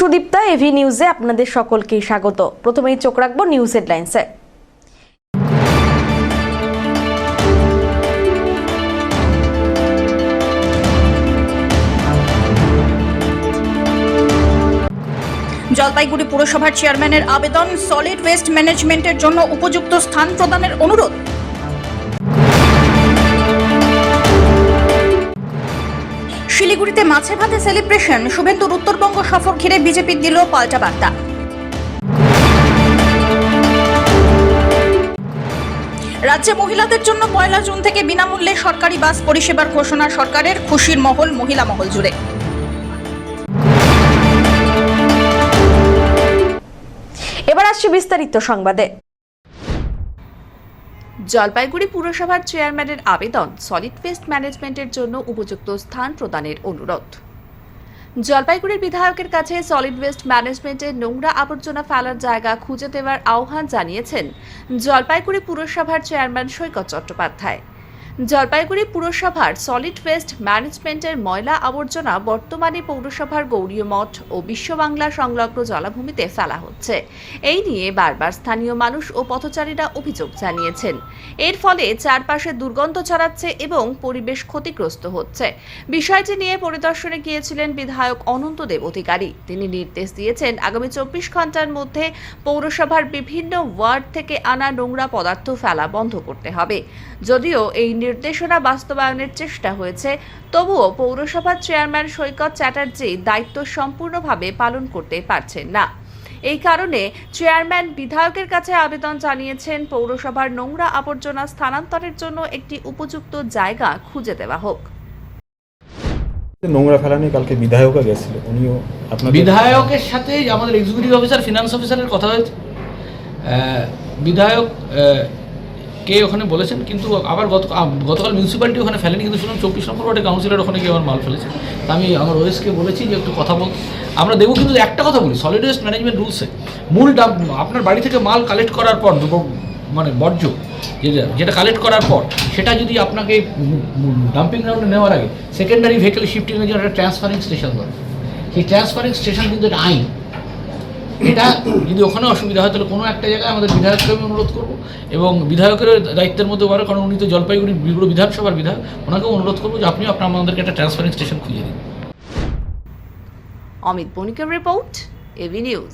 Sudipta, AV নিউজে আপনাদের সকলকে স্বাগত। প্রথমেই চোখ রাখবো নিউজ হেডলাইন্সে। জলপাইগুড়ি পুরসভার চেয়ারম্যানের আবেদন, সলিড ওয়েস্ট ম্যানেজমেন্টের জন্য উপযুক্ত স্থান প্রদানের অনুরোধ। শিলিগুড়িতে মাছে ভাতে সেলিব্রেশন, শুভেন্দুর উত্তরবঙ্গ সফর ঘিরে বিজেপি দিল পাল্টা বার্তা। রাজ্যে মহিলাদের জন্য 1 জুন থেকে বিনামূল্যে সরকারি বাস পরিষেবার ঘোষণা সরকারের, খুশির মহল মহিলা মহল জুড়ে। এবার আসছে বিস্তারিত সংবাদে। জলপাইগুড়ি পুরসভার চেয়ারম্যানের আবেদন, সলিড ওয়েস্ট ম্যানেজমেন্টের জন্য উপযুক্ত স্থান প্রদানের অনুরোধ। জলপাইগুড়ির বিধায়কের কাছে সলিড ওয়েস্ট ম্যানেজমেন্টের নোংরা আবর্জনা ফেলার জায়গা খুঁজে দেওয়ার আহ্বান জানিয়েছেন জলপাইগুড়ি পুরসভার চেয়ারম্যান সৈকত চট্টোপাধ্যায়। জলপাইগুড়ি পুরসভার সলিড ওয়েস্ট ম্যানেজমেন্টের ময়লা আবর্জনা বর্তমানে পৌরসভার গৌরীয় মঠ ও বিশ্ববাংলা সংলগ্ন জলাভূমিতে ফেলা হচ্ছে। এই নিয়ে বারবার স্থানীয় মানুষ ও পথচারীরা অভিযোগ জানিয়েছেন। এর ফলে চারপাশে দুর্গন্ধ ছড়াচ্ছে এবং পরিবেশ ক্ষতিগ্রস্ত হচ্ছে। বিষয়টি নিয়ে পরিদর্শনে গিয়েছিলেন বিধায়ক অনন্ত দেব অধিকারী। তিনি নির্দেশ দিয়েছেন আগামী 24 ঘন্টার মধ্যে পৌরসভার বিভিন্ন ওয়ার্ড থেকে আনা নোংরা পদার্থ ফেলা বন্ধ করতে হবে। যদিও এই নির্দেশনা বাস্তবায়নের চেষ্টা হয়েছে, তবুও পৌরসভার চেয়ারম্যান সৈকত চ্যাটার্জি দায়িত্ব সম্পূর্ণভাবে পালন করতে পারছেন না। এই কারণে চেয়ারম্যান বিধায়কের কাছে আবেদন জানিয়েছেন পৌরসভার নোংরা আবর্জনা স্থানান্তরের জন্য একটি উপযুক্ত জায়গা খুঁজে দেওয়া হোক। নোংরা ফেলা নিয়ে কালকে বিধায়কও গেছিল, উনিও আপনার বিধায়কের সাথে আমাদের এক্সিকিউটিভ অফিসার, ফিনান্স অফিসারের কথা হয়েছে। বিধায়ক কে ওখানে বলেছেন, কিন্তু আবার গতকাল মিউনিসিপ্যালিটি ওখানে ফেলেনি, কিন্তু শুনুন 24 নম্বর ওয়ার্ডে কাউন্সিলর ওখানে গিয়ে আমার মাল ফেলেছে। তা আমি আমার ওএসকে বলেছি যে একটু কথা বলতে আমরা দেবো, কিন্তু একটা কথা বলি, সলিড ওয়েস্ট ম্যানেজমেন্ট রুলসে মূল আপনার বাড়ি থেকে মাল কালেক্ট করার পর, মানে বর্জ্য যেটা কালেক্ট করার পর সেটা যদি আপনাকে ডাম্পিং গ্রাউন্ডে নেওয়ার আগে সেকেন্ডারি ভেহিকেল শিফটিংয়ের জন্য একটা ট্রান্সফারিং স্টেশন দরকার। সেই ট্রান্সফারিং স্টেশন কিন্তু একটা আইন, এটা যদি ওখানে অসুবিধা হয় তাহলে কোনো একটা জায়গায় আমাদের বিধায়ককে আমি অনুরোধ করবো, এবং বিধায়কের দায়িত্বের মধ্যে পারে, কারণ উনি তো জলপাইগুড়ি বিধানসভার বিধায়ক, ওনাকেও অনুরোধ করবো যে আপনিও আমাদেরকে একটা ট্রান্সফারিং স্টেশন খুঁজে দিন। অমিত বণিকের রিপোর্ট, এভি নিউজ।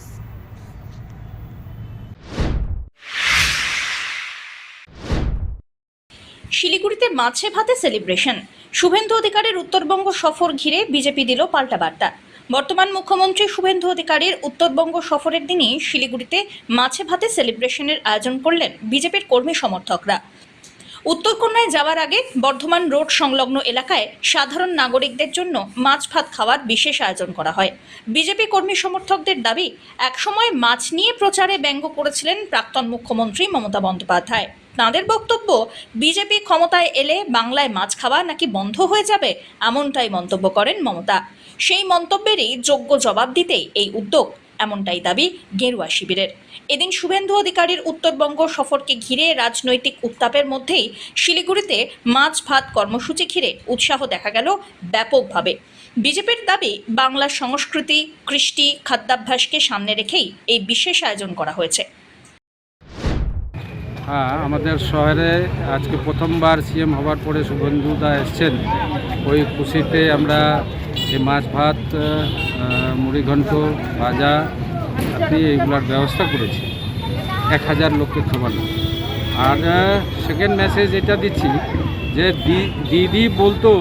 শিলিগুড়িতে মাছে ভাতে সেলিব্রেশন, শুভেন্দু অধিকারীর উত্তরবঙ্গ সফর ঘিরে বিজেপি দিল পাল্টা বার্তা। বর্তমান মুখ্যমন্ত্রী শুভেন্দু অধিকারীর উত্তরবঙ্গ সফরের দিনই শিলিগুড়িতে মাছে ভাতে সেলিব্রেশনের আয়োজন করলেন বিজেপির কর্মী সমর্থকরা। উত্তরকন্যায় যাওয়ার আগে বর্ধমান রোড সংলগ্ন এলাকায় সাধারণ নাগরিকদের জন্য মাছ ভাত খাওয়ার বিশেষ আয়োজন করা হয়। বিজেপি কর্মী সমর্থকদের দাবি, একসময় মাছ নিয়ে প্রচারে ব্যঙ্গ করেছিলেন প্রাক্তন মুখ্যমন্ত্রী মমতা বন্দ্যোপাধ্যায়। তাঁদের বক্তব্য, বিজেপি ক্ষমতায় এলে বাংলায় মাছ খাওয়া নাকি বন্ধ হয়ে যাবে, এমনটাই মন্তব্য করেন মমতা। সেই মন্তব্যেরই যোগ্য জবাব দিতেই এই উদ্যোগ, এমনটাই দাবি গেরুয়া শিবিরের। এদিন শুভেন্দু অধিকারীর উত্তরবঙ্গ সফরকে ঘিরে রাজনৈতিক উত্তাপের মধ্যেই শিলিগুড়িতে মাছ ভাত কর্মসূচি ঘিরে উৎসাহ দেখা গেল ব্যাপকভাবে। বিজেপির দাবি, বাংলার সংস্কৃতি, কৃষ্টি, খাদ্যাভ্যাসকে সামনে রেখেই এই বিশেষ আয়োজন করা হয়েছে। হ্যাঁ, আমাদের শহরে আজকে প্রথমবার সিএম হওয়ার পরে শুভেন্দুদা এসছেন। ওই খুশিতে আমরা এই মাছ ভাত, মুড়িঘণ্ট, ভাজা এইগুলোর ব্যবস্থা করেছি 1000 লোককে খাওয়ানো। আর সেকেন্ড মেসেজ এটা দিচ্ছি যে দিদি বলতো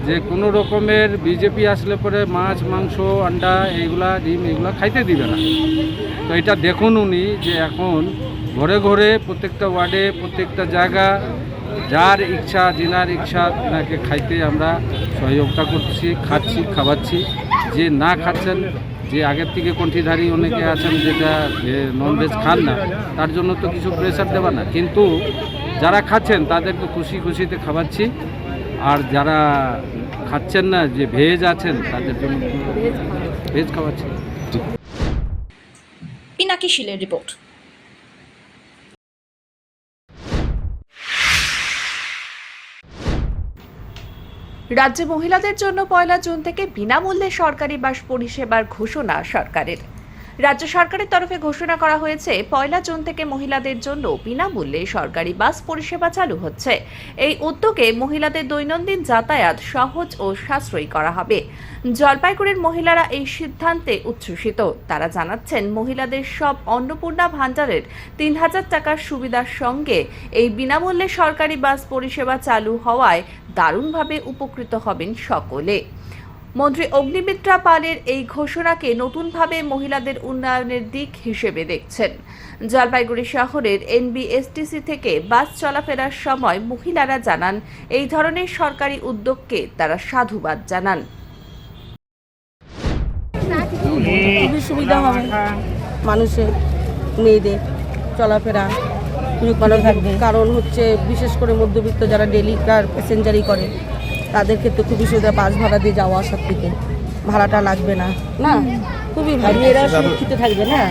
যে কোনো রকমের বিজেপি আসলে পরে মাছ, মাংস, আন্ডা, এইগুলা, ডিম এগুলা খাইতে দিবে না। তো এটা দেখুন উনি যে এখন ঘরে ঘরে প্রত্যেকটা ওয়ার্ডে, প্রত্যেকটা জায়গা যার ইচ্ছা, যেনার ইচ্ছা তাকে খাইতে আমরা সহযোগিতা করছি, খাওয়াচ্ছি। যে না খাচ্ছেন, যে আগের থেকে কণ্ঠীধারী অনেকে আছেন যেটা ননভেজ খান না, তার জন্য তো কিছু প্রেশার দেওয়া না, কিন্তু যারা খাচ্ছেন তাদেরকে খুশিতে খাওয়াচ্ছি। আর যারা খাচ্ছেন না, যে ভেজ আছেন, তাদের জন্য ভেজ খাওয়াচ্ছি। পিনাকি শীলের রিপোর্ট। রাজ্যে মহিলাদের জন্য 1 জুন থেকে বিনামূল্যে সরকারি বাস পরিষেবার ঘোষণা সরকারের। রাজ্য সরকারের তরফে ঘোষণা করা হয়েছে 1 জুন থেকে মহিলাদের জন্য বিনামূল্যে সরকারি বাস পরিষেবা চালু হচ্ছে। এই উদ্যোগে মহিলাদের দৈনন্দিন যাতায়াত সহজ ও সাশ্রয়ী করা হবে। জলপাইগুড়ির মহিলারা এই সিদ্ধান্তে উচ্ছ্বসিত। তারা জানাচ্ছেন, মহিলাদের সব অন্নপূর্ণা ভাণ্ডারের 3000 টাকার সুবিধার সঙ্গে এই বিনামূল্যে সরকারি বাস পরিষেবা চালু হওয়ায় দারুণভাবে উপকৃত হবেন সকলে। মন্ত্রী অগ্নিমিত্রা পালের এই ঘোষণাকে নতুনভাবে মহিলাদের উন্নয়নের দিক হিসেবে দেখছেন। জলপাইগুড়ি শহরের NBSTC থেকে বাস চলাফেরার সময় মহিলারা জানান, এই ধরনের সরকারি উদ্যোগকে তারা সাধুবাদ জানান। খুবই সুবিধা হবে মানুষের, মেয়েদের চলাফেরা ভালো থাকবে। কারণ হচ্ছে বিশেষ করে মধ্যবিত্ত যারা ডেলি কার প্যাসেঞ্জারি করে তাদের ক্ষেত্রে খুবই সুবিধা। বাস ভাড়া দিয়ে যাওয়া আসার থেকে ভাড়াটা লাগবে না, না খুবই ভালো। মেয়েরা সুরক্ষিত থাকবে না।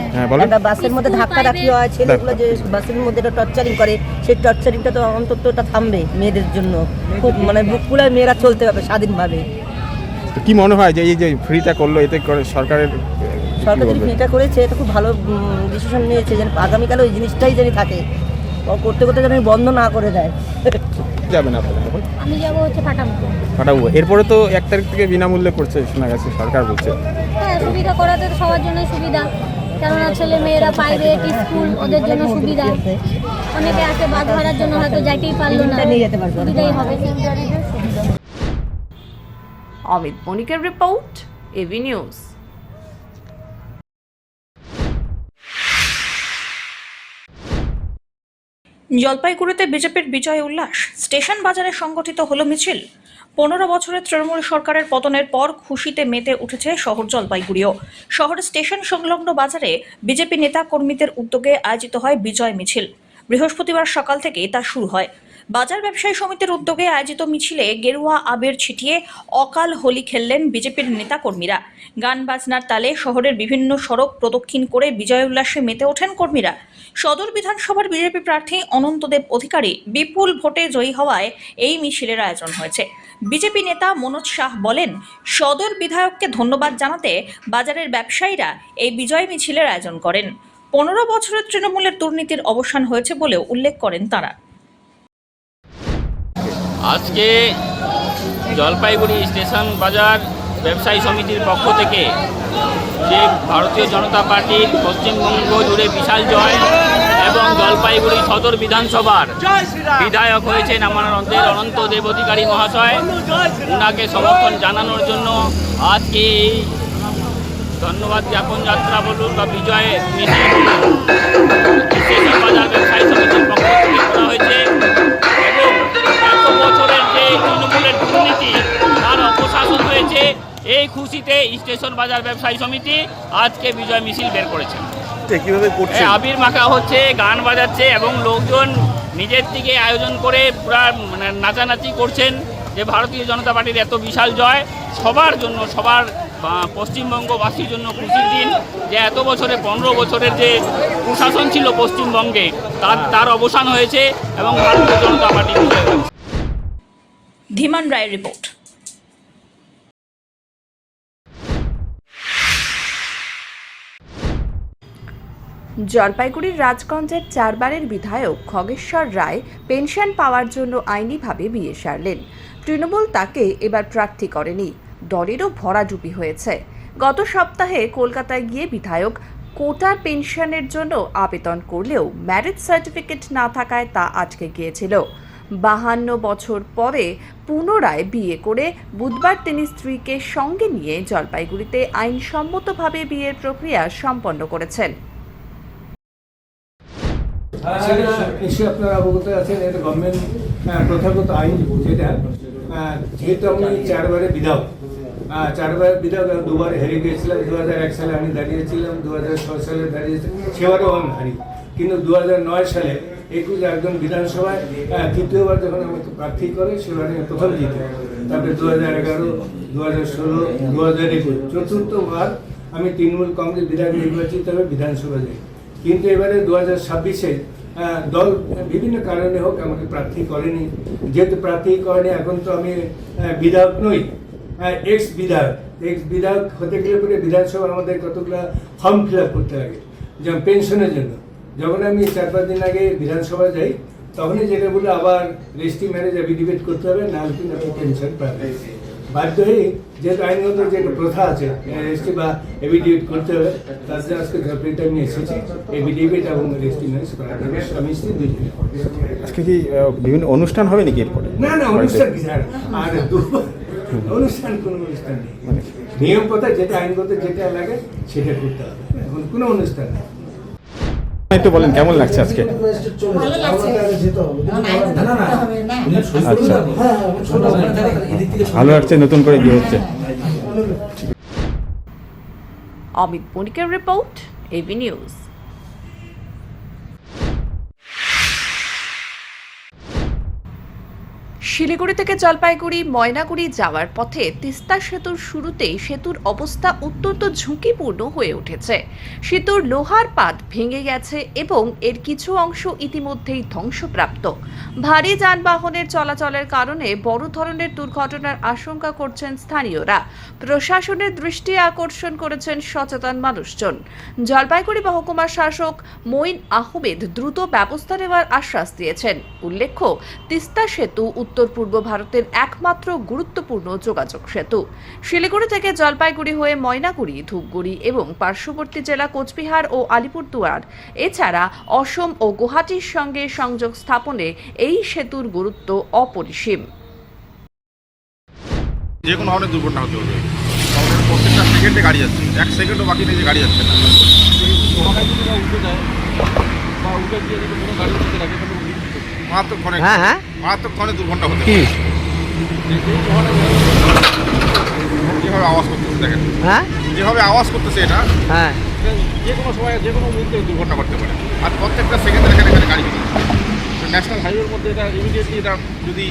একটা বাসের মধ্যে ধাক্কা ধাক্কি হয়, ছেলেগুলো যে বাসের মধ্যে টর্চারিং করে, সেই টর্চারিংটা তো অন্তত ওটা থামবে মেয়েদের জন্য। খুব মানে বুক ফুলায় মেয়েরা চলতে পারবে স্বাধীনভাবে। তো কি মনে হয় যে এই যে ফ্রিটা করলো, এতে করে সরকারের সরকার যদি ফ্রিটা করেছে এটা খুব ভালো ডিসিশন নিয়েছে, যেন আগামীকালে ওই জিনিসটাই যেন থাকে, করতে করতে যেন বন্ধ না করে দেয়। যাবেন আপনারা? আমি যাবো হচ্ছে ফাটাবো। এরপরে তো 1 তারিখ থেকে বিনামূল্যে করছে শোনা গেছে, সরকার বলছে। হ্যাঁ, সুবিধা করাতে তো সবার জন্য সুবিধা, কেননা ছেলে মেয়েরা প্রাইভেট স্কুল ওদের জন্য সুবিধা। অনেকে আছে বাস ভাড়ার জন্য হয়তো যাইতেই পারলো না, সুবিধাই হবে। অমিত বণিকের রিপোর্ট, এবি নিউজ। জলপাইগুড়িতে বিজেপির বিজয় উল্লাস। স্টেশন বাজারে সংগঠিত হলো মিছিল। 15 বছরের তৃণমূল সরকারের পতনের পর খুশিতে মেতে উঠেছে শহর জলপাইগুড়িও। শহরের স্টেশন সংলগ্ন বাজারে বিজেপি নেতা কর্মীদের উদ্যোগে আয়োজিত হয় বিজয় মিছিল। বৃহস্পতিবার সকাল থেকে তা শুরু হয়। বাজার ব্যবসায়ী সমিতির উদ্যোগে আয়োজিত মিছিলে গেরুয়া আবির ছিটিয়ে অকাল হোলি খেললেন বিজেপির নেতা কর্মীরা। গান বাজনার তালে শহরের বিভিন্ন সড়ক প্রদক্ষিণ করে বিজয় উল্লাসে মেতে ওঠেন কর্মীরা। সদর বিধানসভার বিজেপি প্রার্থী অনন্তদেব অধিকারী বিপুল ভোটে জয়ী হওয়ায় এই মিছিলের আয়োজন হয়েছে। বিজেপি নেতা মনোজ শাহ বলেন, সদর বিধায়ককে ধন্যবাদ জানাতে বাজারের ব্যবসায়ীরা এই বিজয় মিছিলের আয়োজন করেন। 15 বছরের তৃণমূলের দুর্নীতির অবসান হয়েছে বলেও উল্লেখ করেন তারা। আজকে জলপাইগুড়ি স্টেশন বাজার ব্যবসায়ী সমিতির পক্ষ থেকে যে ভারতীয় জনতা পার্টির পশ্চিমবঙ্গ জুড়ে বিশাল জয় এবং জলপাইগুড়ি সদর বিধানসভার বিধায়ক হয়েছেন আমাদের অনন্তদেব অধিকারী মহাশয়, ওনাকে সমর্থন জানানোর জন্য আজকে এই ধন্যবাদ জ্ঞাপন যাত্রা বলুন বা বিজয় মিছিল স্টেশন বাজার ব্যবসায়ী সমিতির পক্ষ থেকে করা হয়েছে এবং 100 বছরের যে তৃণমূলের দুর্নীতি তার অপশাসন হয়েছে। এই খুশিতে স্টেশন বাজার ব্যবসায়ী সমিতি আজকে বিজয় মিছিল বের করেছে। কিভাবে করছে? আবির মাখা হচ্ছে, গান বাজাচ্ছে এবং লোকজন নিজের থেকে আয়োজন করে পুরা মানে নাচানাচি করছেন যে ভারতীয় জনতা পার্টির এত বিশাল জয় সবার জন্য, সবার পশ্চিমবঙ্গবাসীর জন্য খুশির দিন যে এত বছরে 15 বছরের যে প্রশাসন ছিল পশ্চিমবঙ্গে তার অবসান হয়েছে এবং ভারতীয় জনতা পার্টি বিজয় হয়েছে। ধীমান রায়ের রিপোর্ট। জলপাইগুড়ির রাজগঞ্জের 4 বারের বিধায়ক খগেশ্বর রায় পেনশন পাওয়ার জন্য আইনিভাবে বিয়ে সারলেন। তৃণমূল তাকে এবার প্রার্থী করেনি, দলেরও ভরাডুবি হয়েছে। গত সপ্তাহে কলকাতায় গিয়ে বিধায়ক কোটার পেনশনের জন্য আবেদন করলেও ম্যারেজ সার্টিফিকেট না থাকায় তা আটকে গিয়েছিল। 52 বছর পরে পুনরায় বিয়ে করে বুধবার তিনি স্ত্রীকে সঙ্গে নিয়ে জলপাইগুড়িতে আইনসম্মতভাবে বিয়ের প্রক্রিয়া সম্পন্ন করেছেন। নিশ্চয়ই আপনারা অবগত আছেন, এটা গভর্নমেন্ট প্রথাগত আইন যেটা, যেহেতু আমি 4 বারের বিধায়ক, 4 বারের বিধায়ক, 2 বার হেরে গিয়েছিলাম। 2001 সালে আমি দাঁড়িয়েছিলাম, 2006 সালে দাঁড়িয়েছিলাম, সেবারও আমি হারি। কিন্তু 2009 সালে 21 একজন বিধানসভায় 3য়বার যখন আমাকে প্রার্থী করে সেবারে প্রথম জিতে। তারপরে 2011, 2016, 2021 চতুর্থবার আমি তৃণমূল কংগ্রেস বিধায়ক নির্বাচিত হয়ে বিধানসভা যাই। কিন্তু এবারে 2026-এ দল বিভিন্ন কারণে হোক আমাকে প্রার্থী করেনি। যেহেতু প্রার্থী করেনি, এখন তো আমি বিধায়ক নই, এক্স বিধায়ক হতে গেলে পরে বিধানসভা আমাদের কতগুলো ফর্ম ফিল আপ করতে লাগে, যেমন পেনশনের জন্য। যখন আমি 4-5 দিন আগে বিধানসভা যাই, তখনই যেটা বলে আবার রেজিস্ট্রি ম্যারেজ এফিডেভিট করতে হবে, নাহলে কিন্তু আপনি পেনশন পাবেন। বাধ্য হয়ে যেহেতু আইনগত যে প্রথা আছে রেজিস্ট্রি বা এফিডেভিট করতে হবে, তার জন্য আজকে ঝড়পিটা আমি এসেছি এফিডেভিট এবং রেজিস্ট্রি ম্যারেজ করার জন্য স্বামী স্ত্রী দুজনে। আজকে কি বিভিন্ন অনুষ্ঠান হবে নাকি এরপরে? না অনুষ্ঠান কি স্যার, আর অনুষ্ঠান কোনো অনুষ্ঠান নেই। নিয়ম কথা যেটা আইনগত যেটা লাগে সেটা করতে হবে, এখন কোনো অনুষ্ঠান নেই। একটু বলেন কেমন লাগছে আজকে? আচ্ছা, ভালো লাগছে, নতুন করে কি হচ্ছে? অমিত বণিকের রিপোর্ট, এবি নিউজ। শিলিগুড়ি থেকে জলপাইগুড়ি ময়নাগুড়ি যাওয়ার পথে তিস্তা সেতুর শুরুতেই সেতুর অবস্থা অত্যন্ত ঝুঁকিপূর্ণ হয়ে উঠেছে। সেতুর লোহার পাত ভেঙে গেছে এবং এর কিছু অংশ ইতিমধ্যেই ধ্বংসপ্রাপ্ত। ভারী যানবাহনের চলাচলের কারণে বড় ধরনের দুর্ঘটনার আশঙ্কা করছেন স্থানীয়রা। প্রশাসনের দৃষ্টি আকর্ষণ করেছেন সচেতন মানুষজন। জলপাইগুড়ি মহকুমার শাসক মঈন আহমেদ দ্রুত ব্যবস্থা নেওয়ার আশ্বাস দিয়েছেন। উল্লেখ্য, তিস্তা সেতু উত্তর পূর্ব ভারতের একমাত্র গুরুত্বপূর্ণ যোগাযোগ সেতু। শিলিগুড়ি থেকে জলপাইগুড়ি হয়ে ময়নাগুড়ি, ধূপগুড়ি এবং পার্শ্ববর্তী জেলা কোচবিহার ও আলিপুরদুয়ার এছাড়া অসম ও গুয়াহাটির সঙ্গে সংযোগ স্থাপনে এই সেতুর গুরুত্ব অপরিসীম। যে কোনো ধরনের দুর্ঘটনা হতে হবে, প্রত্যেকটা সেকেন্ডে গাড়ি যাচ্ছে, 1 সেকেন্ডও বাকি নেই যে গাড়ি যাচ্ছে না। মারাত্মক দুর্ঘটনা হতে পারে। যেভাবে আওয়াজ করতেছে দেখেন, যেভাবে আওয়াজ করতেছে এটা যে কোনো সময় যে কোনো মুহূর্তে দুর্ঘটনা করতে পারে। আর প্রত্যেকটা সেকেন্ডে এখানে গাড়ি চলছে। ন্যাশনাল হাইওয়ের মধ্যে এটা ইমিডিয়েটলি এটা যদি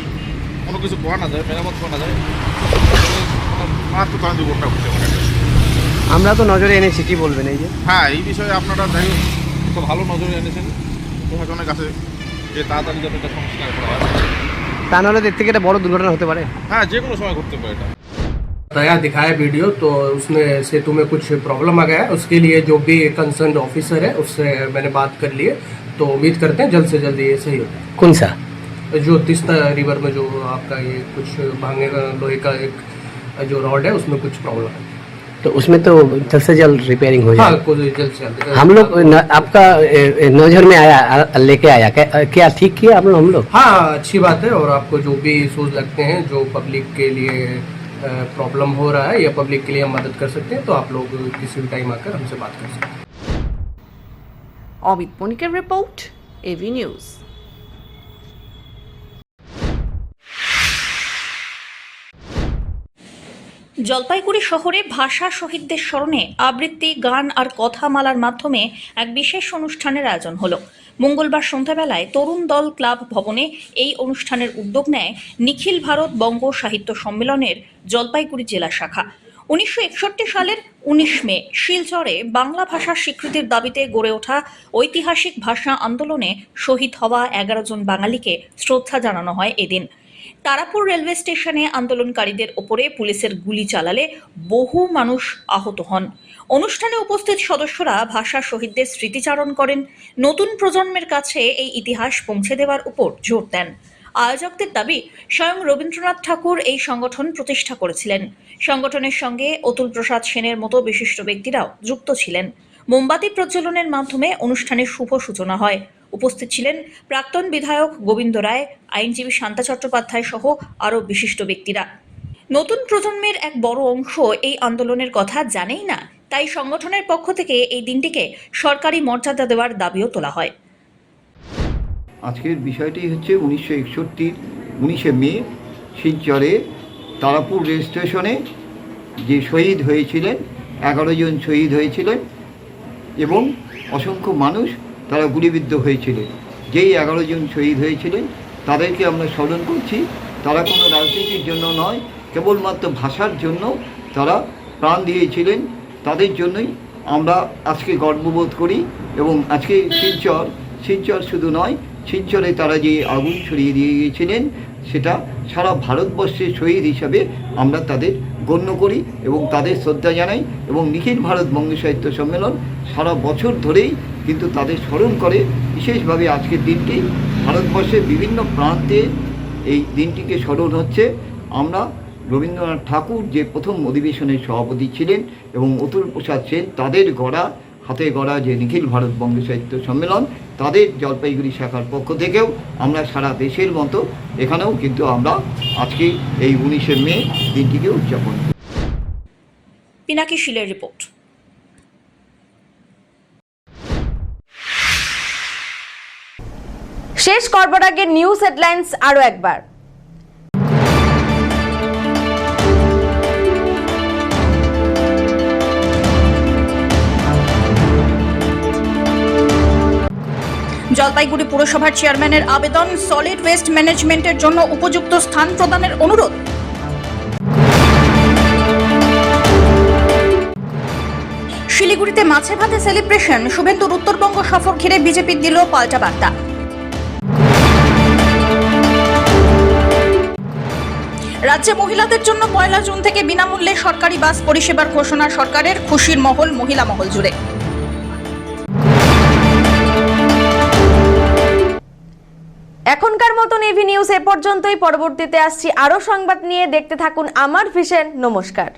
কোনো কিছু করা না যায়, মেরামত করা না যায়, মারাত্মক দুর্ঘটনা করতে পারে। আমরা তো নজরে এনেছি, কি বলবেন এই যে? হ্যাঁ, এই বিষয়ে আপনারা যাই খুব ভালো নজরে এনেছেন প্রশাসনের কাছে, যে তাড়াতাড়ি যাতে এটা সংস্কার করা হয়। তা নাহলে এর থেকে একটা বড় দুর্ঘটনা হতে পারে। হ্যাঁ, যে কোনো সময় করতে পারে এটা। नया दिखाया वीडियो, तो उसमें सेतु में कुछ प्रॉब्लम आ गया है। उसके लिए जो भी कंसर्न ऑफिसर है उससे मैंने बात कर ली है, तो उम्मीद करते हैं जल्द से जल्द ये सही होगा। कौन सा? जो तिस्ता रिवर में जो आपका ये कुछ भांगे लोहे का एक जो रॉड है उसमें कुछ प्रॉब्लम है, तो उसमें तो जल्द से जल्द रिपेयरिंग हो हाँ जाए। कुछ जल्द से जल्द। हम लोग आपका नजर में आया, लेके आया, क्या ठीक किया हम लोग? हाँ, अच्छी बात है। और आपको जो भी इशूज लगते हैं, जो पब्लिक के लिए प्रॉब्लम हो रहा है या पब्लिक के लिए हम मदद कर सकते हैं, तो आप लोग किसी भी टाइम आकर हमसे बात कर सकते हैं। অমিত বণিকের রিপোর্ট, এবি নিউজ। জলপাইগুড়ি শহরে ভাষা শহীদদের স্মরণে আবৃত্তি, গান আর কথামালার মাধ্যমে এক বিশেষ অনুষ্ঠানের আয়োজন হলো। মঙ্গলবার সন্ধ্যাবেলায় তরুণ দল ক্লাব ভবনে এই অনুষ্ঠানের উদ্যোগ নেয় নিখিল ভারত বঙ্গ সাহিত্য সম্মেলনের জলপাইগুড়ি জেলা শাখা। 1961 সালের 19 মে শিলচরে বাংলা ভাষার স্বীকৃতির দাবিতে গড়ে ওঠা ঐতিহাসিক ভাষা আন্দোলনে শহীদ হওয়া 11 জন বাঙালিকে শ্রদ্ধা জানানো হয় এদিন। তারাপুর রেলওয়ে স্টেশনে আন্দোলনকারীদের ওপরে পুলিশের গুলি চালালে বহু মানুষ আহত হন। অনুষ্ঠানে উপস্থিত সদস্যরা ভাষা শহীদদের স্মৃতিচারণ করেন, নতুন প্রজন্মের কাছে এই ইতিহাস পৌঁছে দেওয়ার উপর জোর দেন। আয়োজকদের দাবি, স্বয়ং রবীন্দ্রনাথ ঠাকুর এই সংগঠন প্রতিষ্ঠা করেছিলেন। সংগঠনের সঙ্গে অতুল প্রসাদ সেনের মতো বিশিষ্ট ব্যক্তিরাও যুক্ত ছিলেন। মোমবাতি প্রজ্বলনের মাধ্যমে অনুষ্ঠানের শুভ সূচনা হয়। উপস্থিত ছিলেন প্রাক্তন বিধায়ক গোবিন্দ রায়, আইনজীবী শান্তা চট্টোপাধ্যায় সহ আরও বিশিষ্ট ব্যক্তিরা। নতুন প্রজন্মের এক বড় অংশ এই আন্দোলনের কথা জানেই না, তাই সংগঠনের পক্ষ থেকে এই দিনটিকে সরকারি মর্যাদা দেওয়ার দাবিও তোলা হয়। আজকের বিষয়টি হচ্ছে 1961 19শে মে শিলচরে তারাপুর রেল স্টেশনে যে শহীদ হয়েছিলেন, 11 জন শহীদ হয়েছিলেন এবং অসংখ্য মানুষ তারা গুলিবিদ্ধ হয়েছিলেন। যেই 11 জন শহীদ হয়েছিলেন তাদেরকে আমরা স্মরণ করছি। তারা কোনো রাজনীতির জন্য নয়, কেবলমাত্র ভাষার জন্য তারা প্রাণ দিয়েছিলেন। তাদের জন্যই আমরা আজকে গর্ববোধ করি এবং আজকে শিলচর শিলচর শুধু নয়, শিলচরে তারা যে আগুন ছড়িয়ে দিয়ে গিয়েছিলেন সেটা সারা ভারতবর্ষের শহীদ হিসাবে আমরা তাদের গণ্য করি এবং তাদের শ্রদ্ধা জানাই। এবং নিখিল ভারত বঙ্গ সাহিত্য সম্মেলন সারা বছর ধরেই কিন্তু তাদের স্মরণ করে। বিশেষভাবে আজকের দিনটি ভারতবর্ষের বিভিন্ন প্রান্তে এই দিনটিকে স্মরণ হচ্ছে। আমরা রবীন্দ্রনাথ ঠাকুর যে প্রথম অধিবেশনের সভাপতি ছিলেন এবং অতুল প্রসাদ সেন, তাদের হাতে গড়া যে নিখিল ভারত বঙ্গ সাহিত্য সম্মেলন, তাদের জলপাইগুড়ি শাখার পক্ষ থেকেও আমরা সারা দেশের মতো এখানেও কিন্তু আমরা আজকে এই 19শে মে দিনটিকে উদযাপন করি। পিনাকি শীলের রিপোর্ট। শেষ করবার আগে নিউজ হেডলাইন্স আরো একবার। জলপাইগুড়ি পুরসভার চেয়ারম্যানের আবেদন, সলিড ওয়েস্ট ম্যানেজমেন্টের জন্য উপযুক্ত স্থান প্রদানের অনুরোধ। শিলিগুড়িতে মাছে ভাতে সেলিব্রেশন, শুভেন্দুর উত্তরবঙ্গ সফর ঘিরে বিজেপি দিল পাল্টা বার্তা। রাজ্যে মহিলাদের জন্য 1 জুন থেকে বিনামূল্যে সরকারি বাস পরিষেবার ঘোষণা সরকারের, খুশির মহল মহিলা মহল জুড়ে। এখনকার মতন এভি নিউজ এ পর্যন্তই। পরবর্তীতে আসছি আরো সংবাদ নিয়ে। দেখতে থাকুন আমার ভিশন। নমস্কার।